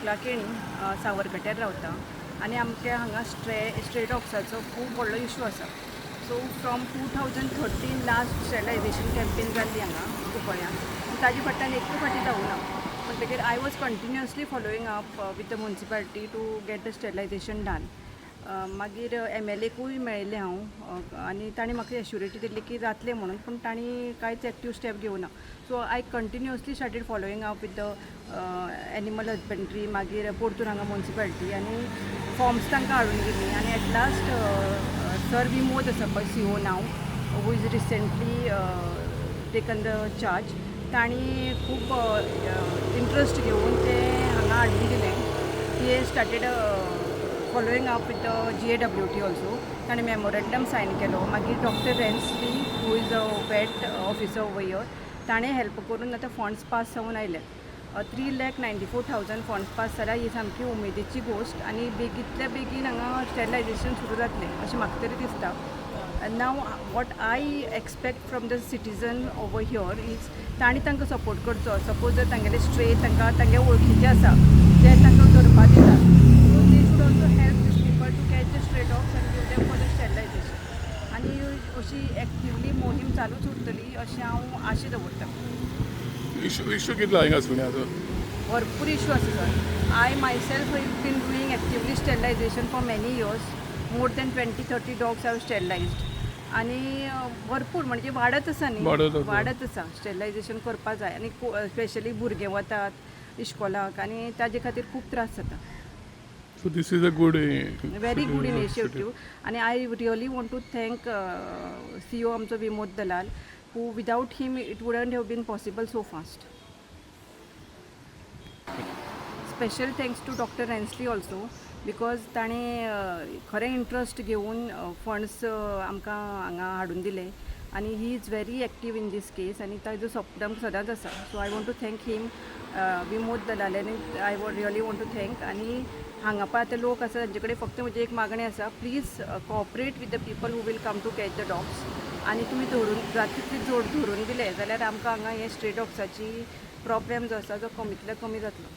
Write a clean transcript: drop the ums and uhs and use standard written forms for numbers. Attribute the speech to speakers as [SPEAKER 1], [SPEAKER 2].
[SPEAKER 1] शुक्ला केणी सावरकट्यार रावता आनी आमच्या हांगा स्ट्रे डॉग्साचो खूब व्हडलो इशू आसा. So from 2013 last sterilization campaign जाल्ली हांगा कुंकळ्यां. ताजे फाटल्यान एकूय फाटी जावना. म्हणटकीर I was continuously following up with the municipality to get the sterilization done. मागीर MLAकूय मेळिल्लें हांव आनी ताणें म्हाका एश्युरिटी दिल्ली की जातलें म्हणून, पूण तांणी कांयच एक्टीव स्टेप घेवना. So I continuously started following up with the animal husbandry, मागीर परतून हांगा म्युनिसिपालिटी आनी फॉर्म्स तांकां हाडून दिली. आनी एट लास्ट सर विमोद आसा पळय CEO नाव, who is recently taken the charge, तांणी खूब इंट्रस्ट घेवन ते हांगा हाडून दिलें. He started following up with the GAWT also. ताणें मेमोरेंडम सायन केलो. मागीर doctor Rensley, who is a vet officer over here, ताणें हेल्प करून आतां फंड्स पास जावन आयले. 3,94,000 फंड्स पास जाल्यार ही सामकी उमेदीची गोश्ट. आनी बेगींतल्या बेगीन हांगा स्टेरिलायझेशन सुरू जातलें अशें म्हाका तरी दिसता. Now what I expect from the citizen over here is तांणी तांकां सपोर्ट करचो. सपोज जर तांगेले स्ट्रे तांगे वळखीचे आसा ते तांकां धरपा दितात, so they should also help these people to catch the stray dogs आनी give them for the sterilization. आनी अशी एक्टिवली मोहीम चालूच उरतली अशें हांव आशा दवरतां.
[SPEAKER 2] इशू कितलो हिंगा सुण्याचो?
[SPEAKER 1] भरपूर इशू आसा sir. I myself been doing actively sterilization for many years. More than 20-30 dogs have sterilized. आनी भरपूर म्हणजे वाडत आसा न्ही, वाडत आसा. स्टेरिलायझेशन करपा जाय. आनी स्पेशली भुरगे वतात इश्कोलाक आनी ताजे खातीर खूब त्रास जाता.
[SPEAKER 2] So this is a good
[SPEAKER 1] very good initiative. आनी I really want to thank CEO आमचो विमोद दलाल, who without him it wouldn't have been possible so fast. Special thanks to Dr. Rensley also, because ताणें खरें interest घेवन funds आमकां हांगा हाडून दिले आनी he is very active in this case आनी ताजो सपोर्ट सदांच आसा. So I want to thank him, Vimod Dalal, आनी I really want to thank. आनी हांगा पळय आतां लोक आसा तांचे कडेन फक्त म्हजी एक मागणी आसा, please cooperate with the people who will come to catch the dogs. आनी तुमी तितली जोड धरून दिले जाल्यार आमकां हांगा हे स्ट्रे डॉग्साची प्रॉब्लेम जो आसा तो कमींतल्या कमी जातलो.